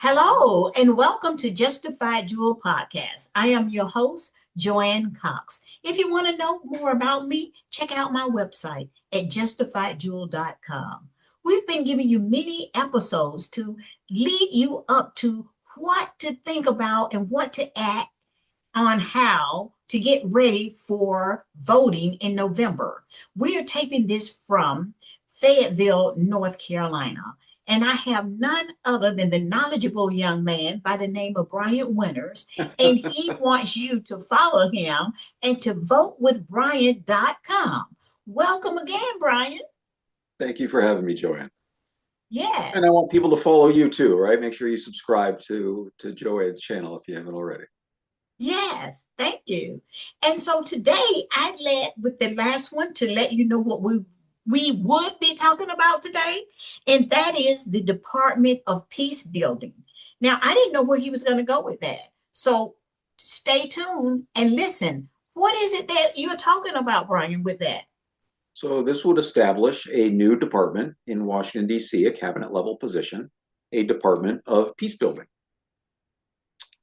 Hello, and welcome to Justified Jewel Podcast. I am your host, Joanne Cox. If you want to know more about me, check out my website at justifiedjewel.com. We've been giving you many episodes to lead you up to what to think about and what to act on how to get ready for voting in November. We are taping this from Fayetteville, North Carolina. And I have none other than the knowledgeable young man by the name of Brian Winters. And he wants you to follow him and to vote with Brian.com. Welcome again, Brian. Thank you for having me, Joanne. And I Yes. want people to follow you too, right? Make sure you subscribe to Joanne's channel if you haven't already. Yes, thank you. And so today I led with the last one to let you know what we would be talking about today, and that is the Department of Peace Building. Now, I didn't know where he was going to go with that. So stay tuned and listen. What is it that you're talking about, Brian, with that? So this would establish a new department in Washington, D.C., a cabinet level position, a Department of Peace Building.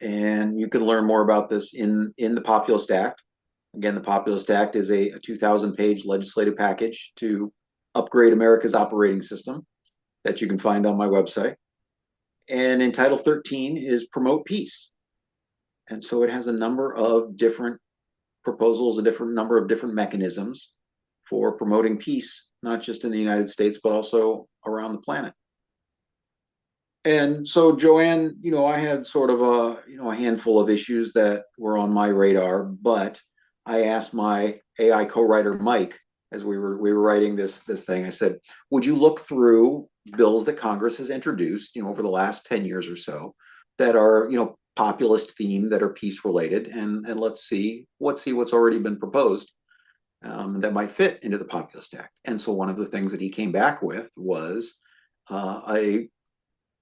And you can learn more about this in the Populist Act. Again, the Populist Act is a 2,000-page legislative package to upgrade America's operating system that you can find on my website. And in Title 13 is Promote Peace. And so it has a number of different proposals, a different number of different mechanisms for promoting peace, not just in the United States, but also around the planet. And so, Joanne, I had sort of a handful of issues that were on my radar, but I asked my AI co-writer Mike as we were writing this thing. I said, would you look through bills that Congress has introduced, over the last 10 years or so that are, populist themed, that are peace related, and let's see what's already been proposed that might fit into the Populist Act. And so one of the things that he came back with was a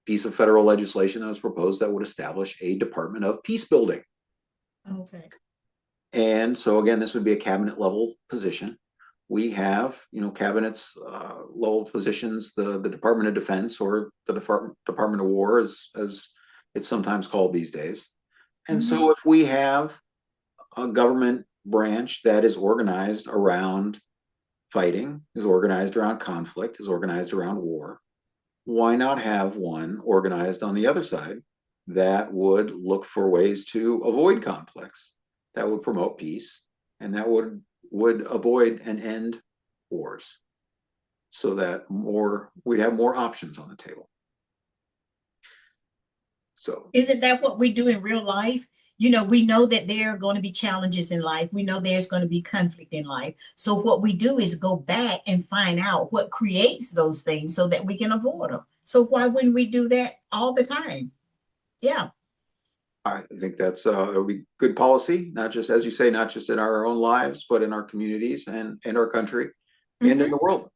piece of federal legislation that was proposed that would establish a Department of Peace Building. Okay. And so again, this would be a cabinet level position. We have, cabinets level positions, the Department of Defense, or the Department of War, as it's sometimes called these days. And Mhm. so if we have a government branch that is organized around fighting, is organized around conflict, is organized around war, why not have one organized on the other side that would look for ways to avoid conflicts, that would promote peace, and that would avoid and end wars, so that we'd have more options on the table. So Isn't that what we do in real life? We know that there are going to be challenges in life. We know there's going to be conflict in life. So what we do is go back and find out what creates those things so that we can avoid them. So why wouldn't we do that all the time? Yeah. I think that would be good policy, not just, as you say, not just in our own lives, but in our communities and our country and in Hmm. the world.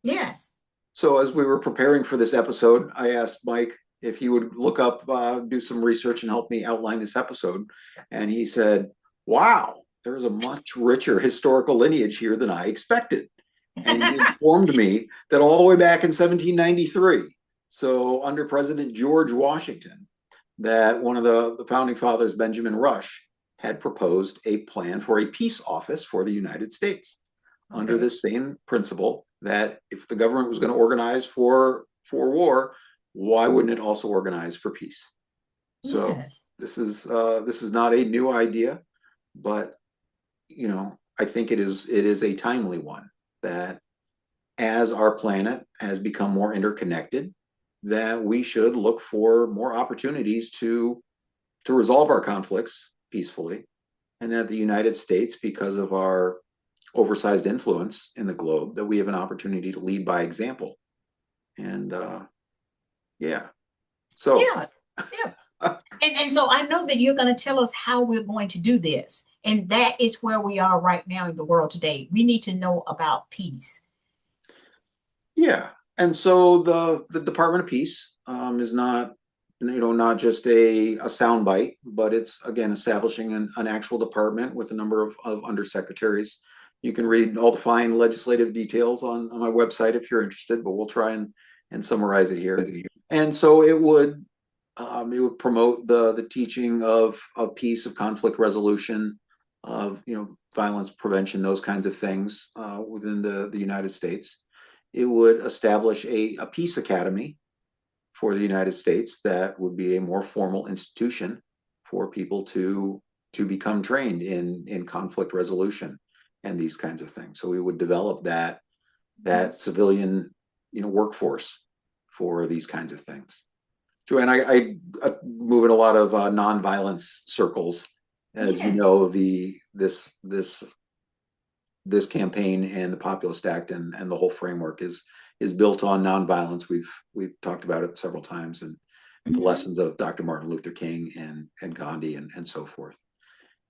Yes. So as we were preparing for this episode, I asked Mike if he would look up, do some research and help me outline this episode. And he said, wow, there's a much richer historical lineage here than I expected. And he informed me that all the way back in 1793, so under President George Washington, that one of the founding fathers, Benjamin Rush, had proposed a plan for a peace office for the United States under Okay. this same principle that if the government was going to organize for war, why wouldn't it also organize for peace? So Yes. this is not a new idea, but I think it is a timely one, that as our planet has become more interconnected, that we should look for more opportunities to resolve our conflicts peacefully, and that the United States, because of our oversized influence in the globe, that we have an opportunity to lead by example. And yeah, so Yeah. Yeah. And so I know that you're going to tell us how we're going to do this. And that is where we are right now in the world today. We need to know about peace. yeah, and so the Department of Peace is not just a soundbite, but it's again establishing an actual department with a number of undersecretaries. You can read all the fine legislative details on my website if you're interested, but we'll try and summarize it here. And so it would It would promote the teaching of peace, of conflict resolution, of violence prevention, those kinds of things within the United States. It would establish a peace academy for the United States that would be a more formal institution for people to become trained in conflict resolution and these kinds of things. So we would develop that civilian workforce for these kinds of things. Joanne, I move in a lot of nonviolence circles, as you Yes. know. This campaign and the Populist Act and the whole framework is built on nonviolence. We've talked about it several times, and the Mm-hmm. lessons of Dr. Martin Luther King and Gandhi and so forth.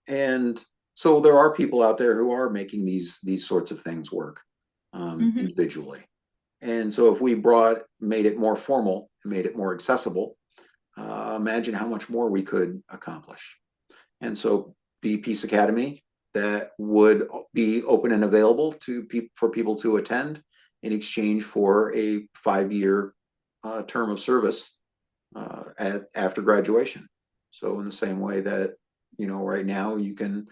And so there are people out there who are making these sorts of things work Mm-hmm. individually. And so if we made it more formal, made it more accessible, imagine how much more we could accomplish. And so the Peace Academy that would be open and available for people to attend in exchange for a 5-year term of service after graduation. So in the same way that right now you can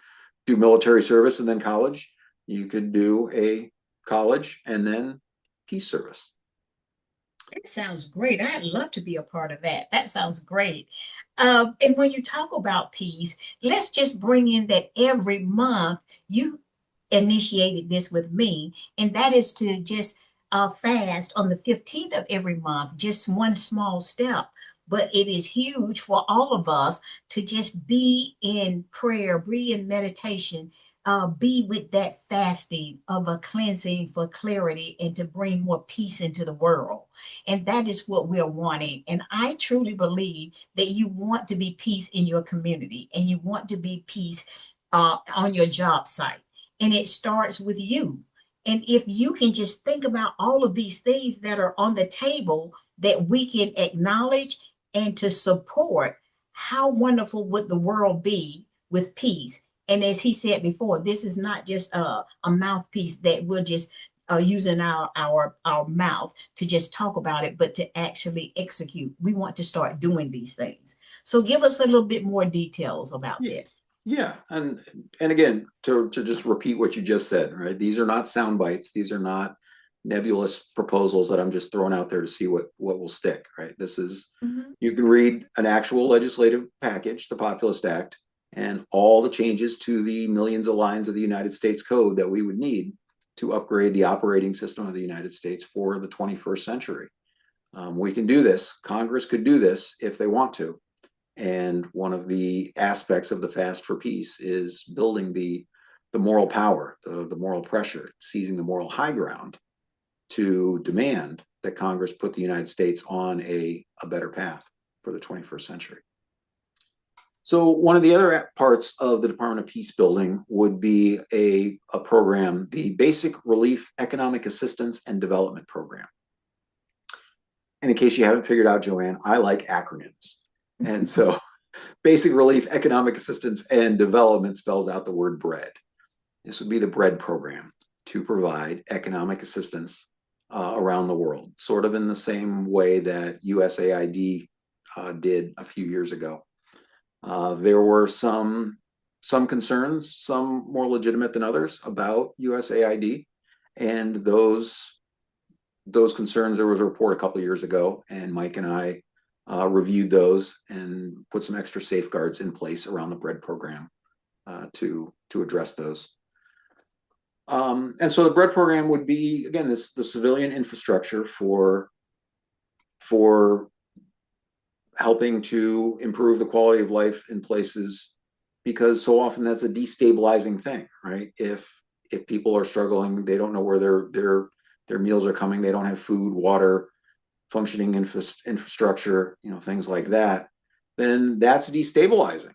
do military service and then college, you could do a college and then peace service. That sounds great. I'd love to be a part of that. That sounds great. And when you talk about peace, let's just bring in that every month you initiated this with me, and that is to just fast on the 15th of every month, just one small step. But it is huge for all of us to just be in prayer, be in meditation, be with that fasting of a cleansing for clarity and to bring more peace into the world. And that is what we're wanting. And I truly believe that you want to be peace in your community and you want to be peace on your job site. And it starts with you. And if you can just think about all of these things that are on the table that we can acknowledge and to support, how wonderful would the world be with peace? And as he said before, this is not just a mouthpiece that we're just using our mouth to just talk about it, but to actually execute. We want to start doing these things. So give us a little bit more details about Yeah. this. Yeah, and again, to just repeat what you just said, right? These are not sound bites. These are not nebulous proposals that I'm just throwing out there to see what will stick, right? This is Mhm. You can read an actual legislative package, the Populist Act, and all the changes to the millions of lines of the United States Code that we would need to upgrade the operating system of the United States for the 21st century. We can do this. Congress could do this if they want to. And one of the aspects of the Fast for Peace is building the moral power, the moral pressure, seizing the moral high ground to demand that Congress put the United States on a better path for the 21st century. So one of the other parts of the Department of Peacebuilding would be a program, the Basic Relief Economic Assistance and Development Program. And in case you haven't figured out, Joanne, I like acronyms. And so Basic Relief Economic Assistance and Development spells out the word bread. This would be the bread program to provide economic assistance around the world, sort of in the same way that USAID did a few years ago. There were some concerns, some more legitimate than others, about USAID, and those concerns. There was a report a couple of years ago, and Mike and I reviewed those and put some extra safeguards in place around the bread program to address those. And so the bread program would be, again, the civilian infrastructure for helping to improve the quality of life in places, because so often that's a destabilizing thing, right? If people are struggling, they don't know where their meals are coming, they don't have food, water, functioning infrastructure, things like that, then that's destabilizing.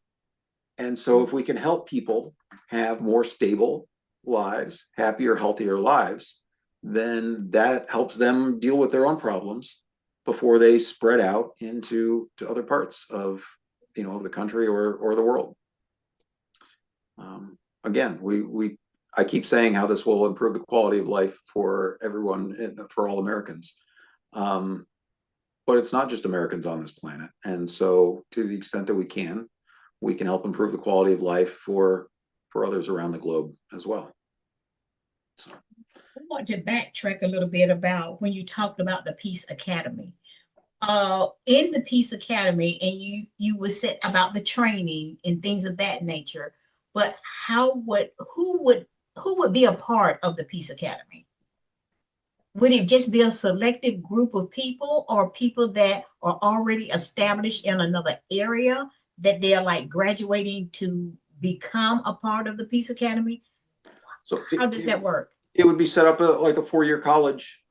And so if we can help people have more stable lives, happier, healthier lives, then that helps them deal with their own problems before they spread out into other parts of the country or the world. Again, I keep saying how this will improve the quality of life for everyone, for all Americans. but it's not just Americans on this planet. And so, to the extent that we can help improve the quality of life for others around the globe as well. So, I want to backtrack a little bit about when you talked about the Peace Academy. In the Peace Academy, and you were said about the training and things of that nature, but how would who would be a part of the Peace Academy? Would it just be a selective group of people or people that are already established in another area that they're like graduating to become a part of the Peace Academy? so How does that work? it would be set up like a 4-year college,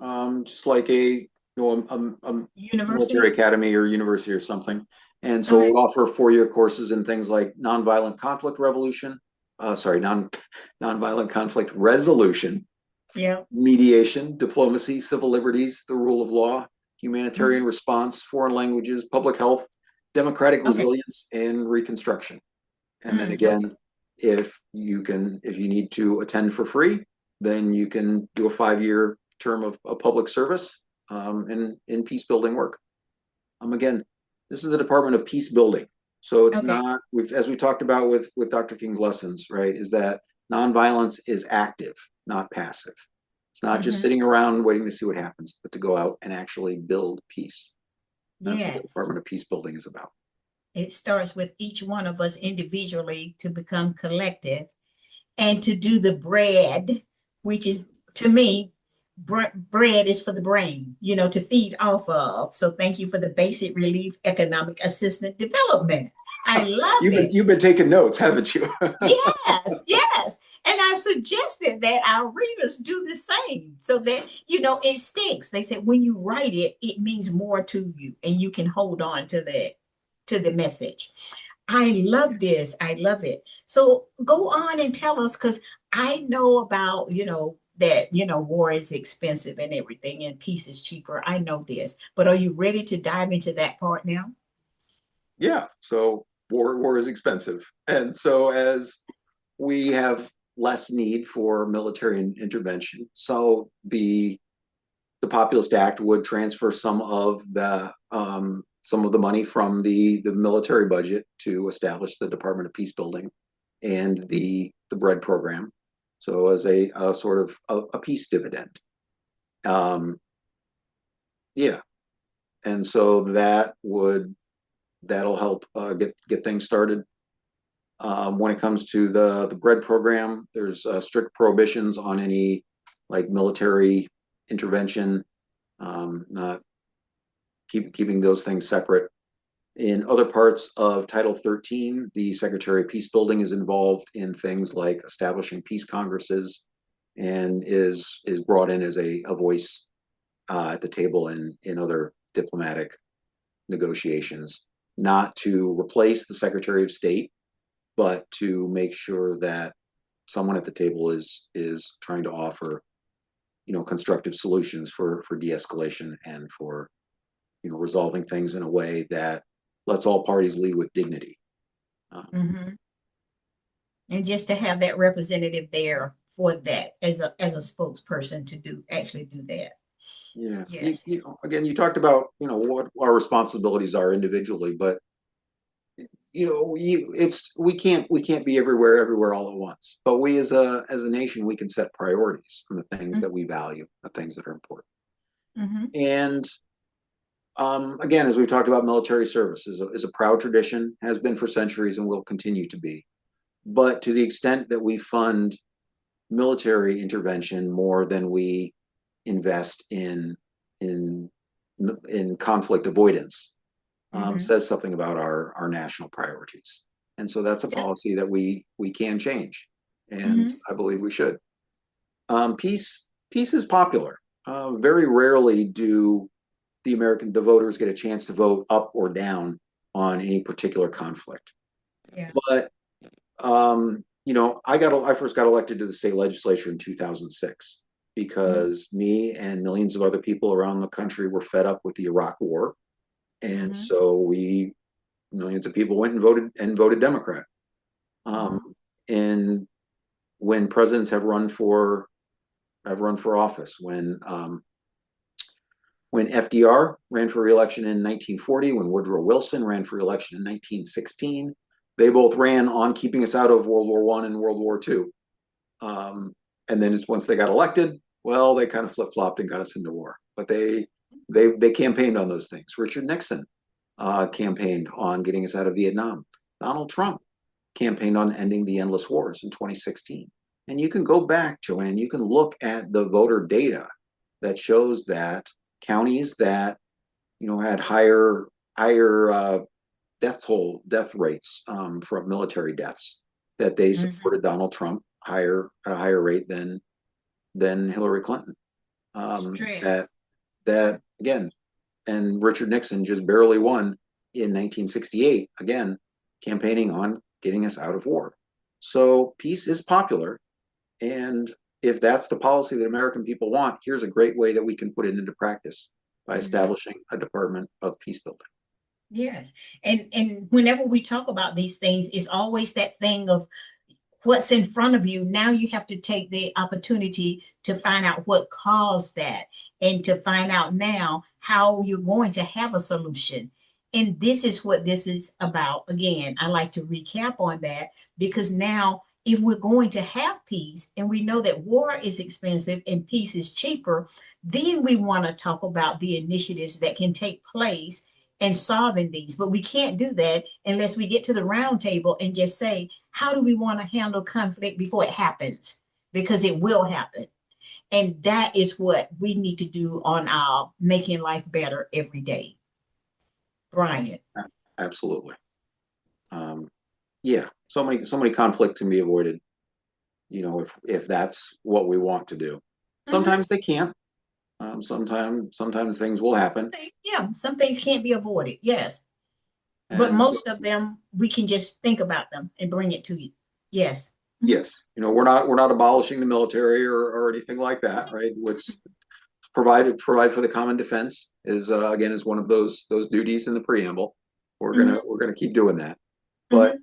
just like a military University? academy or university or something. And so it Okay. would offer 4-year courses in things like nonviolent conflict revolution, nonviolent conflict resolution, Yeah. mediation, diplomacy, civil liberties, the rule of law, humanitarian Mhm. response, foreign languages, public health, democratic Okay. resilience, and reconstruction. And then Okay. again, if you need to attend for free, then you can do a 5-year term of public service in peace building work. Again, this is the Department of Peace Building. So it's Okay. not, as we talked about with Dr. King's lessons, right, is that nonviolence is active, not passive. It's not just Hmm. sitting around waiting to see what happens, but to go out and actually build peace. That's what the Yes. Department of Peace Building is about. It starts with each one of us individually to become collective and to do the bread, which is to me, bread is for the brain, to feed off of. So thank you for the basic relief economic assistance development. I love it. You've been taking notes, haven't you? Yes, yes. And I've suggested that our readers do the same so that, it sticks. They said when you write it, it means more to you and you can hold on to the message. I love this. I love it. So go on and tell us because I know about, that, war is expensive and everything and peace is cheaper. I know this. But are you ready to dive into that part now? Yeah. So war is expensive, and so as we have less need for military intervention, so the Populist Act would transfer some of the money from the military budget to establish the Department of Peace Building and the bread program. So as a sort of a peace dividend. Um, yeah, and so that'll help get things started. When it comes to the bread program, there's strict prohibitions on any like military intervention, not keeping those things separate. In other parts of Title 13, the Secretary of Peace Building is involved in things like establishing peace congresses and is brought in as a voice at the table in other diplomatic negotiations, not to replace the Secretary of State, but to make sure that someone at the table is trying to offer constructive solutions for de-escalation and for resolving things in a way that lets all parties lead with dignity. Mm-hmm. And just to have that representative there for that as a spokesperson to actually do that. Yeah, Yes. again, you talked about what our responsibilities are individually, but we can't be everywhere all at once. But we as a nation, we can set priorities on the things that we value, the things that are important. Mm-hmm. And again, as we've talked about, military service is a proud tradition, has been for centuries, and will continue to be. But to the extent that we fund military intervention more than we invest in in conflict avoidance, Mm-hmm. says something about our national priorities. And so that's a Yeah. policy that we can change, and Mm-hmm. I believe we should. Peace is popular. Very rarely do the voters get a chance to vote up or down on any particular conflict. Yeah. But I first got elected to the state legislature in 2006 Mm-hmm. because me and millions of other people around the country were fed up with the Iraq War, and Mm-hmm. so millions of people went and voted Democrat. Um, Mm-hmm. and when presidents have run for office, when FDR ran for re-election in 1940, when Woodrow Wilson ran for re-election in 1916, they both ran on keeping us out of World War I and World War II. And then just once they got elected, well, they kind of flip-flopped and got us into war. But they campaigned on those things. Richard Nixon campaigned on getting us out of Vietnam. Donald Trump campaigned on ending the endless wars in 2016. And you can go back, Joanne, you can look at the voter data that shows that counties that had higher death rates from military deaths, that they supported Donald Trump at a higher rate than Hillary Clinton. Stress. That again, and Richard Nixon just barely won in 1968, again, campaigning on getting us out of war. So peace is popular. And if that's the policy that American people want, here's a great way that we can put it into practice by establishing a Department of Peacebuilding. Yes. And whenever we talk about these things, it's always that thing of what's in front of you. Now you have to take the opportunity to find out what caused that and to find out now how you're going to have a solution. And this is what this is about. Again, I like to recap on that because now if we're going to have peace and we know that war is expensive and peace is cheaper, then we want to talk about the initiatives that can take place in solving these. But we can't do that unless we get to the round table and just say, how do we want to handle conflict before it happens? Because it will happen. And that is what we need to do on our making life better every day. Brian. Absolutely. Yeah, so many conflicts can be avoided, if that's what we want to do. Sometimes they can't. Sometimes things will happen. Yeah, some things can't be avoided. Yes. But most of them, we can just think about them and bring it to you. Yes. Yes. We're not abolishing the military or anything like that, right? What's provide for the common defense is again is one of those duties in the preamble. We're gonna keep doing that. But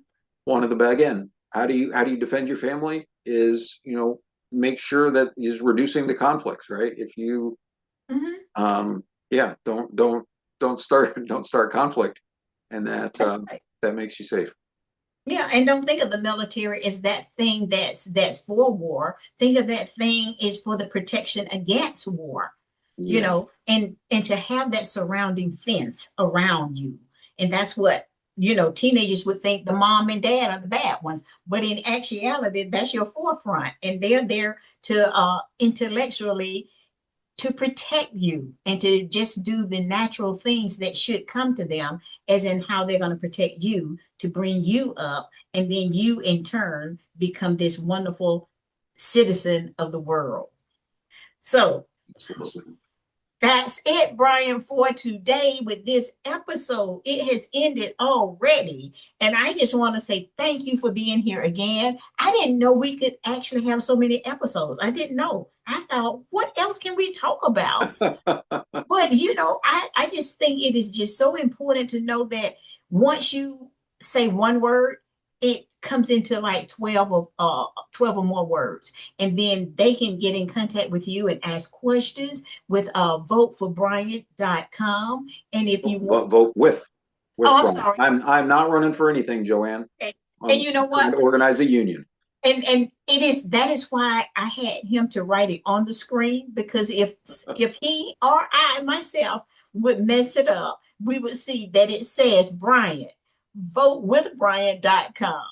one of the again, how do you defend your family is, make sure that is reducing the conflicts, right? If you don't start conflict, and that that makes you safe. Yeah, and don't think of the military as that thing that's for war. Think of that thing is for the protection against war. And to have that surrounding fence around you. And that's what, teenagers would think the mom and dad are the bad ones. But in actuality, that's your forefront. And they're there to intellectually to protect you and to just do the natural things that should come to them, as in how they're going to protect you to bring you up. And then you, in turn, become this wonderful citizen of the world. So, absolutely. That's it, Brian, for today with this episode. It has ended already. And I just want to say thank you for being here again. I didn't know we could actually have so many episodes. I didn't know. I thought, what else can we talk about? But, I just think it is just so important to know that once you say one word, it comes into like 12 or more words. And then they can get in contact with you and ask questions with voteforbryant.com. And if you want vote with I'm Brian. sorry. I'm not running for anything, Joanne. And you know what? Organize a union. And that is why I had him to write it on the screen, because if he or I myself would mess it up, we would see that it says Brian, votewithbrian.com.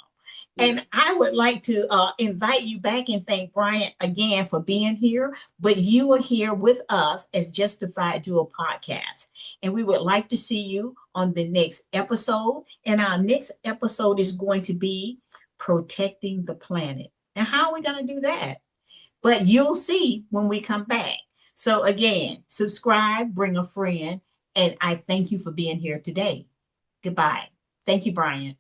And I would like to invite you back and thank Brian again for being here. But you are here with us as Justified Dual Podcast. And we would like to see you on the next episode. And our next episode is going to be protecting the planet. Now, how are we going to do that? But you'll see when we come back. So again, subscribe, bring a friend. And I thank you for being here today. Goodbye. Thank you, Brian.